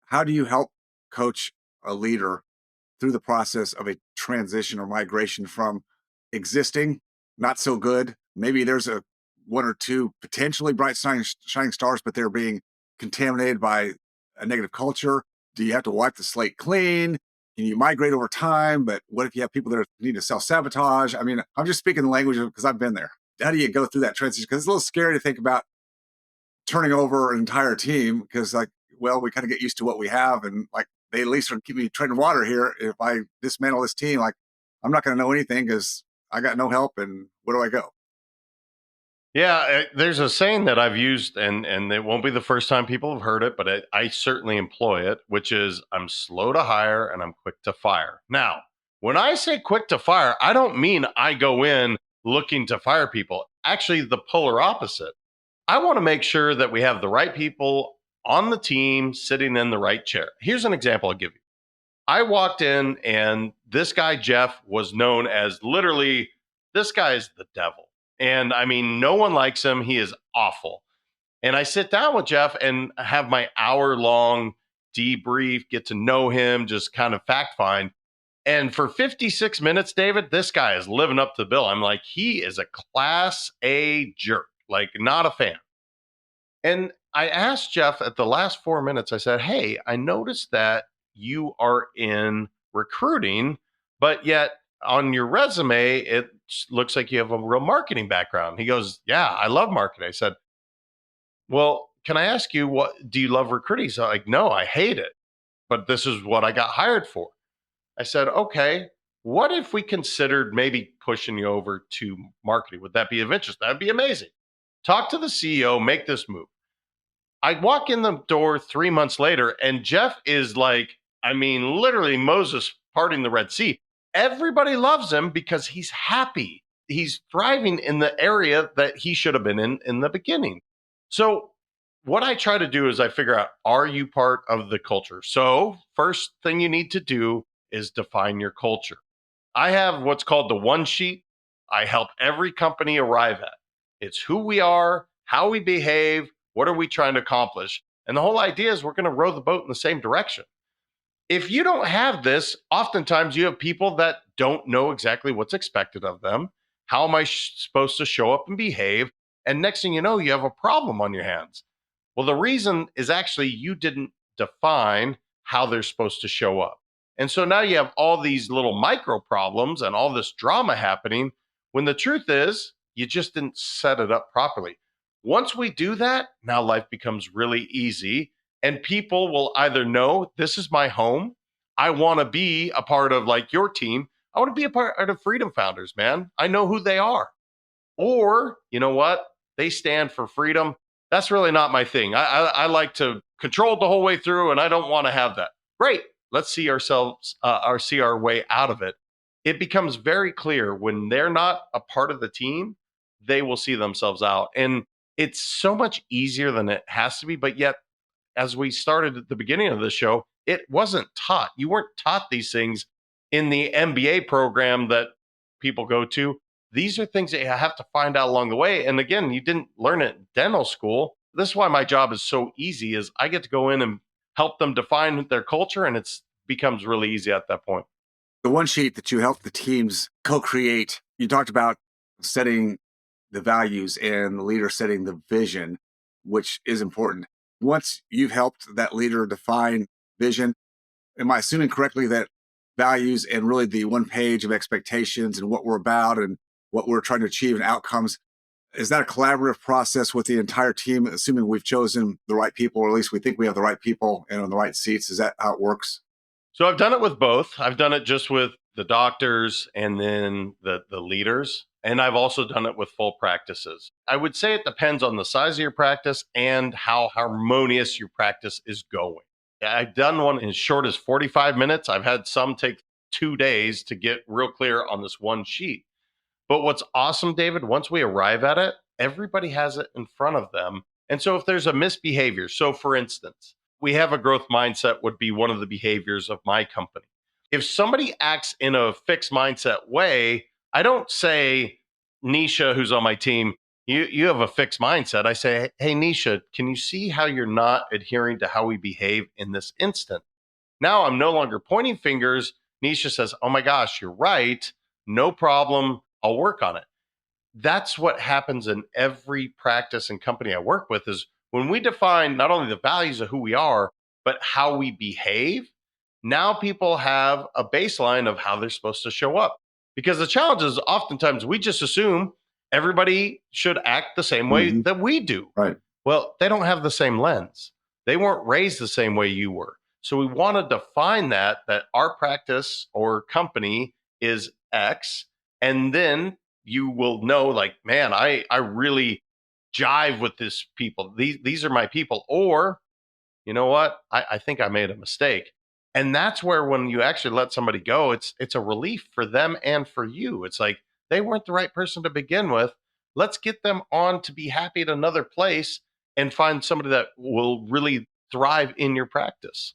How do you help coach a leader through the process of a transition or migration from existing, not so good? Maybe there's a one or two potentially bright shining stars, but they're being contaminated by a negative culture. Do you have to wipe the slate clean? Can you migrate over time? But what if you have people that need to self sabotage? I mean, I'm just speaking the language because I've been there. How do you go through that transition? Because it's a little scary to think about turning over an entire team because, like, well, we kind of get used to what we have, and like they at least are keep me treading water here. If I dismantle this team, like I'm not going to know anything because I got no help, and where do I go? Yeah, there's a saying that I've used, and it won't be the first time people have heard it, but I certainly employ it, which is I'm slow to hire and I'm quick to fire. Now, when I say quick to fire, I don't mean I go in looking to fire people. Actually, the polar opposite. I want to make sure that we have the right people on the team sitting in the right chair. Here's an example I'll give you. I walked in, and this guy, Jeff, was known as literally, this guy is the devil. And I mean, no one likes him. He is awful. And I sit down with Jeff and have my hour-long debrief, get to know him, just kind of fact find. And for 56 minutes, David, this guy is living up to the bill. I'm like, he is a class A jerk, like not a fan. And I asked Jeff at the last 4 minutes, I said, hey, I noticed that you are in recruiting, but yet on your resume, it looks like you have a real marketing background. He goes, yeah, I love marketing. I said, well, can I ask you, what do you love recruiting? He's like, no, I hate it, but this is what I got hired for. I said, okay, what if we considered maybe pushing you over to marketing? Would that be of interest? That'd be amazing. Talk to the CEO, make this move. I walk in the door 3 months later, and Jeff is like, I mean, literally Moses parting the Red Sea. Everybody loves him because he's happy. He's thriving in the area that he should have been in the beginning. So, what I try to do is I figure out, are you part of the culture? So, first thing you need to do is define your culture. I have what's called the one sheet I help every company arrive at. It's who we are, how we behave, what are we trying to accomplish? And the whole idea is we're going to row the boat in the same direction. If you don't have this, oftentimes you have people that don't know exactly what's expected of them. How am I supposed to show up and behave? And next thing you know, you have a problem on your hands. Well, the reason is actually you didn't define how they're supposed to show up. And so now you have all these little micro problems and all this drama happening when the truth is you just didn't set it up properly. Once we do that, now life becomes really easy, and people will either know this is my home. I want to be a part of like your team. I want to be a part of Freedom Founders, man. I know who they are. Or, you know what? They stand for freedom. That's really not my thing. I like to control it the whole way through, and I don't want to have that. Great. Let's see our way out of it. It becomes very clear when they're not a part of the team, they will see themselves out. And it's so much easier than it has to be. But yet, as we started at the beginning of the show, it wasn't taught. You weren't taught these things in the MBA program that people go to. These are things that you have to find out along the way. And again, you didn't learn it in dental school. This is why my job is so easy is I get to go in and help them define their culture, and it's becomes really easy at that point. The one sheet that you help the teams co-create, you talked about setting the values and the leader setting the vision, which is important. Once you've helped that leader define vision, am I assuming correctly that values and really the one page of expectations and what we're about and what we're trying to achieve and outcomes, is that a collaborative process with the entire team, assuming we've chosen the right people, or at least we think we have the right people and on the right seats? Is that how it works? So I've done it with both. I've done it just with the doctors and then the leaders. And I've also done it with full practices. I would say it depends on the size of your practice and how harmonious your practice is going. I've done one as short as 45 minutes. I've had some take 2 days to get real clear on this one sheet. But what's awesome, David, once we arrive at it, everybody has it in front of them. And so if there's a misbehavior, so for instance, we have a growth mindset would be one of the behaviors of my company. If somebody acts in a fixed mindset way, I don't say, Nisha, who's on my team, you have a fixed mindset. I say, hey, Nisha, can you see how you're not adhering to how we behave in this instant? Now I'm no longer pointing fingers. Nisha says, oh my gosh, you're right. No problem. I'll work on it. That's what happens in every practice and company I work with is when we define not only the values of who we are, but how we behave. Now people have a baseline of how they're supposed to show up. Because the challenge is oftentimes we just assume everybody should act the same way Hmm. that we do. Right. Well, they don't have the same lens. They weren't raised the same way you were. So we want to define that our practice or company is X, and then you will know like, man, I really jive with this people. These are my people. Or you know what? I think I made a mistake. And that's where when you actually let somebody go, it's a relief for them and for you. It's like they weren't the right person to begin with. Let's get them on to be happy at another place and find somebody that will really thrive in your practice.